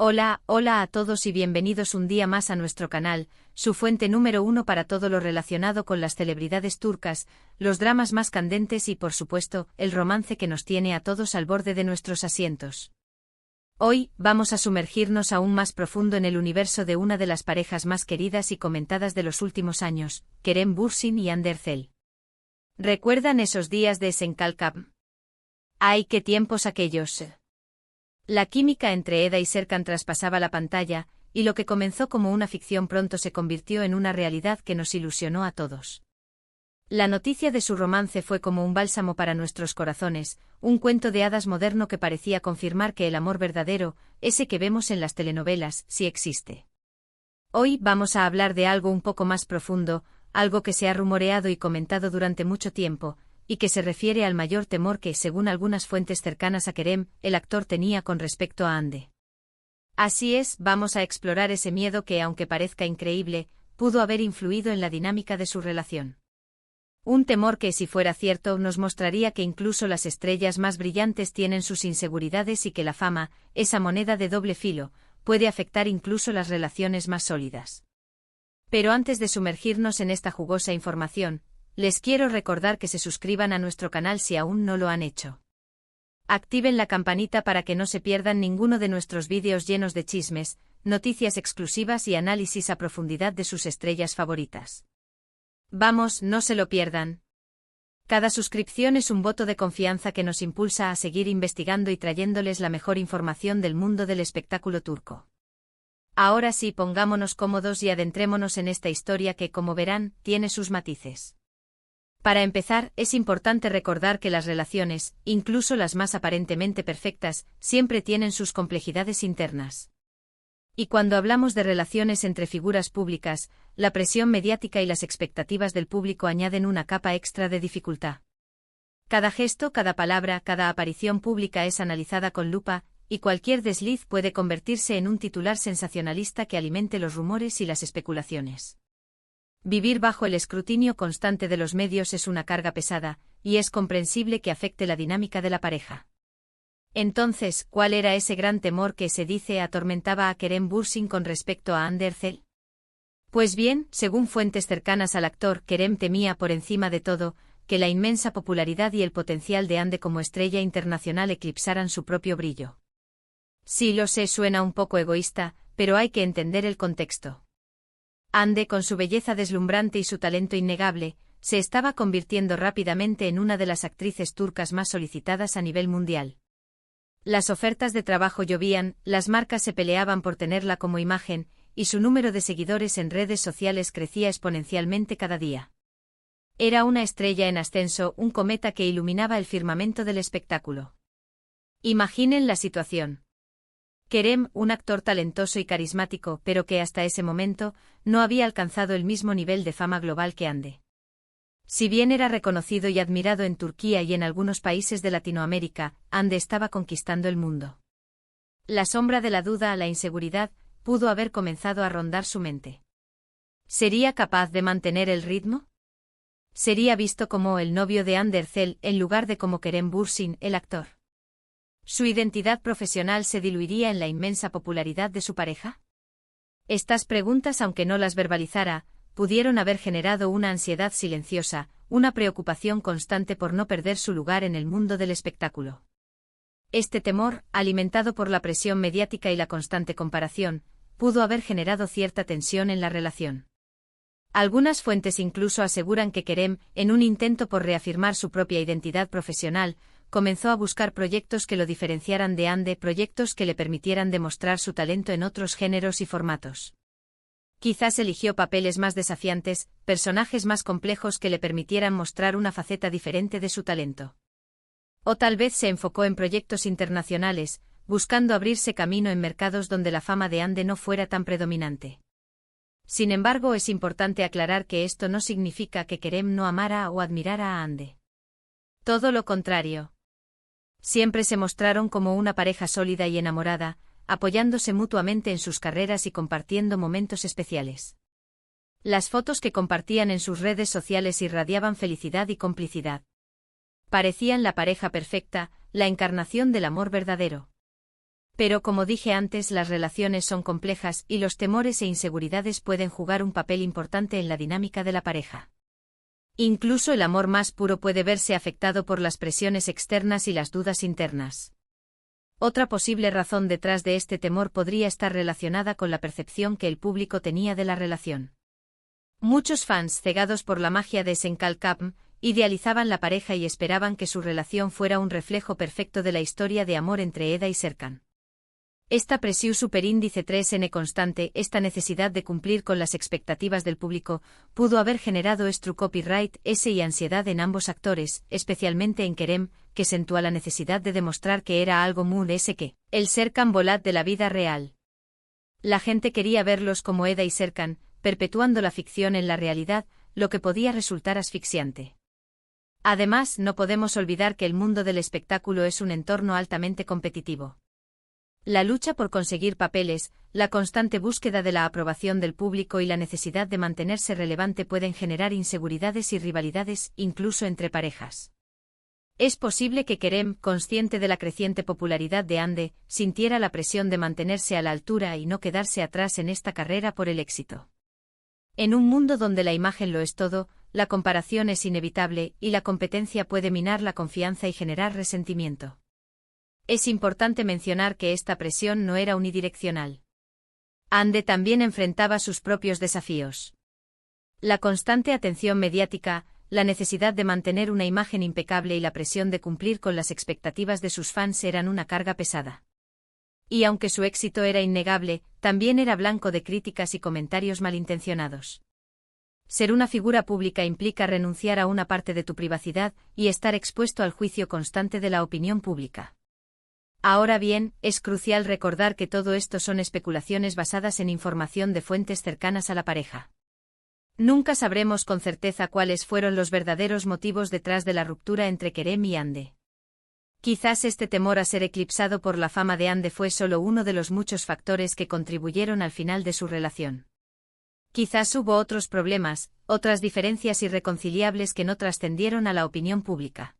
Hola, hola a todos y bienvenidos un día más a nuestro canal, su fuente número uno para todo lo relacionado con las celebridades turcas, los dramas más candentes y por supuesto, el romance que nos tiene a todos al borde de nuestros asientos. Hoy, vamos a sumergirnos aún más profundo en el universo de una de las parejas más queridas y comentadas de los últimos años, Kerem Bürsin y Hande Erçel. ¿Recuerdan esos días de Esenkal? ¡Ay, qué tiempos aquellos! La química entre Eda y Serkan traspasaba la pantalla, y lo que comenzó como una ficción pronto se convirtió en una realidad que nos ilusionó a todos. La noticia de su romance fue como un bálsamo para nuestros corazones, un cuento de hadas moderno que parecía confirmar que el amor verdadero, ese que vemos en las telenovelas, sí existe. Hoy vamos a hablar de algo un poco más profundo, algo que se ha rumoreado y comentado durante mucho tiempo, y que se refiere al mayor temor que, según algunas fuentes cercanas a Kerem, el actor tenía con respecto a Hande. Así es, vamos a explorar ese miedo que, aunque parezca increíble, pudo haber influido en la dinámica de su relación. Un temor que, si fuera cierto, nos mostraría que incluso las estrellas más brillantes tienen sus inseguridades y que la fama, esa moneda de doble filo, puede afectar incluso las relaciones más sólidas. Pero antes de sumergirnos en esta jugosa información, les quiero recordar que se suscriban a nuestro canal si aún no lo han hecho. Activen la campanita para que no se pierdan ninguno de nuestros vídeos llenos de chismes, noticias exclusivas y análisis a profundidad de sus estrellas favoritas. Vamos, no se lo pierdan. Cada suscripción es un voto de confianza que nos impulsa a seguir investigando y trayéndoles la mejor información del mundo del espectáculo turco. Ahora sí, pongámonos cómodos y adentrémonos en esta historia que, como verán, tiene sus matices. Para empezar, es importante recordar que las relaciones, incluso las más aparentemente perfectas, siempre tienen sus complejidades internas. Y cuando hablamos de relaciones entre figuras públicas, la presión mediática y las expectativas del público añaden una capa extra de dificultad. Cada gesto, cada palabra, cada aparición pública es analizada con lupa, y cualquier desliz puede convertirse en un titular sensacionalista que alimente los rumores y las especulaciones. Vivir bajo el escrutinio constante de los medios es una carga pesada, y es comprensible que afecte la dinámica de la pareja. Entonces, ¿cuál era ese gran temor que se dice atormentaba a Kerem Bürsin con respecto a Hande Erçel? Pues bien, según fuentes cercanas al actor, Kerem temía por encima de todo, que la inmensa popularidad y el potencial de Hande como estrella internacional eclipsaran su propio brillo. Sí, lo sé, suena un poco egoísta, pero hay que entender el contexto. Hande, con su belleza deslumbrante y su talento innegable, se estaba convirtiendo rápidamente en una de las actrices turcas más solicitadas a nivel mundial. Las ofertas de trabajo llovían, las marcas se peleaban por tenerla como imagen, y su número de seguidores en redes sociales crecía exponencialmente cada día. Era una estrella en ascenso, un cometa que iluminaba el firmamento del espectáculo. Imaginen la situación. Kerem, un actor talentoso y carismático, pero que hasta ese momento no había alcanzado el mismo nivel de fama global que Hande. Si bien era reconocido y admirado en Turquía y en algunos países de Latinoamérica, Hande estaba conquistando el mundo. La sombra de la duda, la inseguridad, pudo haber comenzado a rondar su mente. ¿Sería capaz de mantener el ritmo? ¿Sería visto como el novio de Hande Erçel en lugar de como Kerem Bürsin, el actor? ¿Su identidad profesional se diluiría en la inmensa popularidad de su pareja? Estas preguntas, aunque no las verbalizara, pudieron haber generado una ansiedad silenciosa, una preocupación constante por no perder su lugar en el mundo del espectáculo. Este temor, alimentado por la presión mediática y la constante comparación, pudo haber generado cierta tensión en la relación. Algunas fuentes incluso aseguran que Kerem, en un intento por reafirmar su propia identidad profesional, comenzó a buscar proyectos que lo diferenciaran de Hande, proyectos que le permitieran demostrar su talento en otros géneros y formatos. Quizás eligió papeles más desafiantes, personajes más complejos que le permitieran mostrar una faceta diferente de su talento. O tal vez se enfocó en proyectos internacionales, buscando abrirse camino en mercados donde la fama de Hande no fuera tan predominante. Sin embargo, es importante aclarar que esto no significa que Kerem no amara o admirara a Hande. Todo lo contrario. Siempre se mostraron como una pareja sólida y enamorada, apoyándose mutuamente en sus carreras y compartiendo momentos especiales. Las fotos que compartían en sus redes sociales irradiaban felicidad y complicidad. Parecían la pareja perfecta, la encarnación del amor verdadero. Pero como dije antes, las relaciones son complejas y los temores e inseguridades pueden jugar un papel importante en la dinámica de la pareja. Incluso el amor más puro puede verse afectado por las presiones externas y las dudas internas. Otra posible razón detrás de este temor podría estar relacionada con la percepción que el público tenía de la relación. Muchos fans, cegados por la magia de Senkalkapm, idealizaban la pareja y esperaban que su relación fuera un reflejo perfecto de la historia de amor entre Eda y Serkan. Esta presión superíndice 3n constante, esta necesidad de cumplir con las expectativas del público, pudo haber generado copyright S y ansiedad en ambos actores, especialmente en Kerem, que sentía la necesidad de demostrar que era algo muy que el Serkan Bolat de la vida real. La gente quería verlos como Eda y Serkan, perpetuando la ficción en la realidad, lo que podía resultar asfixiante. Además, no podemos olvidar que el mundo del espectáculo es un entorno altamente competitivo. La lucha por conseguir papeles, la constante búsqueda de la aprobación del público y la necesidad de mantenerse relevante pueden generar inseguridades y rivalidades, incluso entre parejas. Es posible que Kerem, consciente de la creciente popularidad de Hande, sintiera la presión de mantenerse a la altura y no quedarse atrás en esta carrera por el éxito. En un mundo donde la imagen lo es todo, la comparación es inevitable y la competencia puede minar la confianza y generar resentimiento. Es importante mencionar que esta presión no era unidireccional. Hande también enfrentaba sus propios desafíos. La constante atención mediática, la necesidad de mantener una imagen impecable y la presión de cumplir con las expectativas de sus fans eran una carga pesada. Y aunque su éxito era innegable, también era blanco de críticas y comentarios malintencionados. Ser una figura pública implica renunciar a una parte de tu privacidad y estar expuesto al juicio constante de la opinión pública. Ahora bien, es crucial recordar que todo esto son especulaciones basadas en información de fuentes cercanas a la pareja. Nunca sabremos con certeza cuáles fueron los verdaderos motivos detrás de la ruptura entre Kerem y Hande. Quizás este temor a ser eclipsado por la fama de Hande fue solo uno de los muchos factores que contribuyeron al final de su relación. Quizás hubo otros problemas, otras diferencias irreconciliables que no trascendieron a la opinión pública.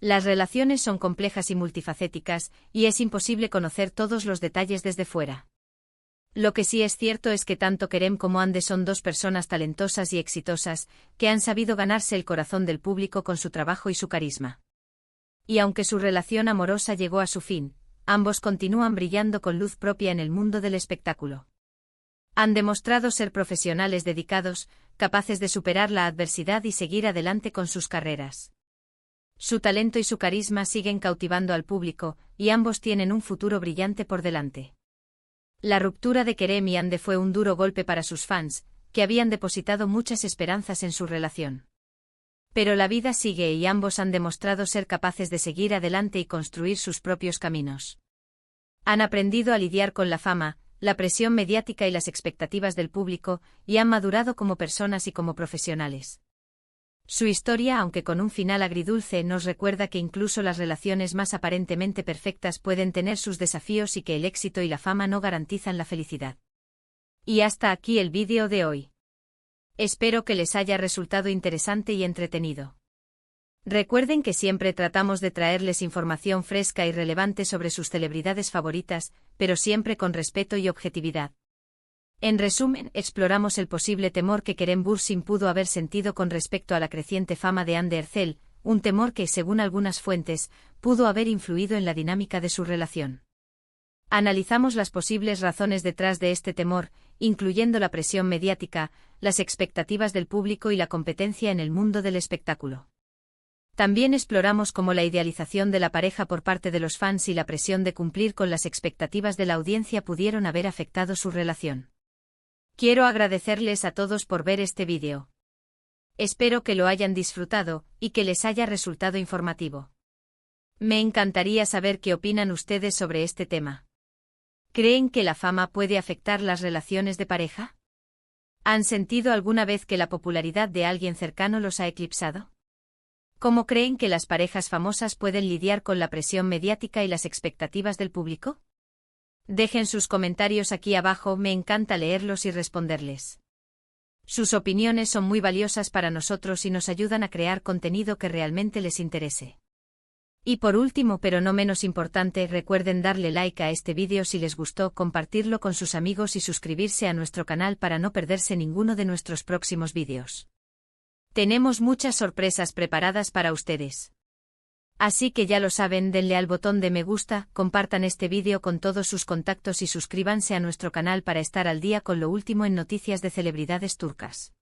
Las relaciones son complejas y multifacéticas, y es imposible conocer todos los detalles desde fuera. Lo que sí es cierto es que tanto Kerem como Hande son dos personas talentosas y exitosas, que han sabido ganarse el corazón del público con su trabajo y su carisma. Y aunque su relación amorosa llegó a su fin, ambos continúan brillando con luz propia en el mundo del espectáculo. Han demostrado ser profesionales dedicados, capaces de superar la adversidad y seguir adelante con sus carreras. Su talento y su carisma siguen cautivando al público, y ambos tienen un futuro brillante por delante. La ruptura de Kerem y Hande fue un duro golpe para sus fans, que habían depositado muchas esperanzas en su relación. Pero la vida sigue y ambos han demostrado ser capaces de seguir adelante y construir sus propios caminos. Han aprendido a lidiar con la fama, la presión mediática y las expectativas del público, y han madurado como personas y como profesionales. Su historia, aunque con un final agridulce, nos recuerda que incluso las relaciones más aparentemente perfectas pueden tener sus desafíos y que el éxito y la fama no garantizan la felicidad. Y hasta aquí el vídeo de hoy. Espero que les haya resultado interesante y entretenido. Recuerden que siempre tratamos de traerles información fresca y relevante sobre sus celebridades favoritas, pero siempre con respeto y objetividad. En resumen, exploramos el posible temor que Kerem Bürsin pudo haber sentido con respecto a la creciente fama de Hande Erçel, un temor que, según algunas fuentes, pudo haber influido en la dinámica de su relación. Analizamos las posibles razones detrás de este temor, incluyendo la presión mediática, las expectativas del público y la competencia en el mundo del espectáculo. También exploramos cómo la idealización de la pareja por parte de los fans y la presión de cumplir con las expectativas de la audiencia pudieron haber afectado su relación. Quiero agradecerles a todos por ver este vídeo. Espero que lo hayan disfrutado y que les haya resultado informativo. Me encantaría saber qué opinan ustedes sobre este tema. ¿Creen que la fama puede afectar las relaciones de pareja? ¿Han sentido alguna vez que la popularidad de alguien cercano los ha eclipsado? ¿Cómo creen que las parejas famosas pueden lidiar con la presión mediática y las expectativas del público? Dejen sus comentarios aquí abajo, me encanta leerlos y responderles. Sus opiniones son muy valiosas para nosotros y nos ayudan a crear contenido que realmente les interese. Y por último pero no menos importante, recuerden darle like a este vídeo si les gustó, compartirlo con sus amigos y suscribirse a nuestro canal para no perderse ninguno de nuestros próximos vídeos. Tenemos muchas sorpresas preparadas para ustedes. Así que ya lo saben, denle al botón de me gusta, compartan este vídeo con todos sus contactos y suscríbanse a nuestro canal para estar al día con lo último en noticias de celebridades turcas.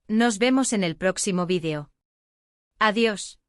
Nos vemos en el próximo vídeo. Adiós.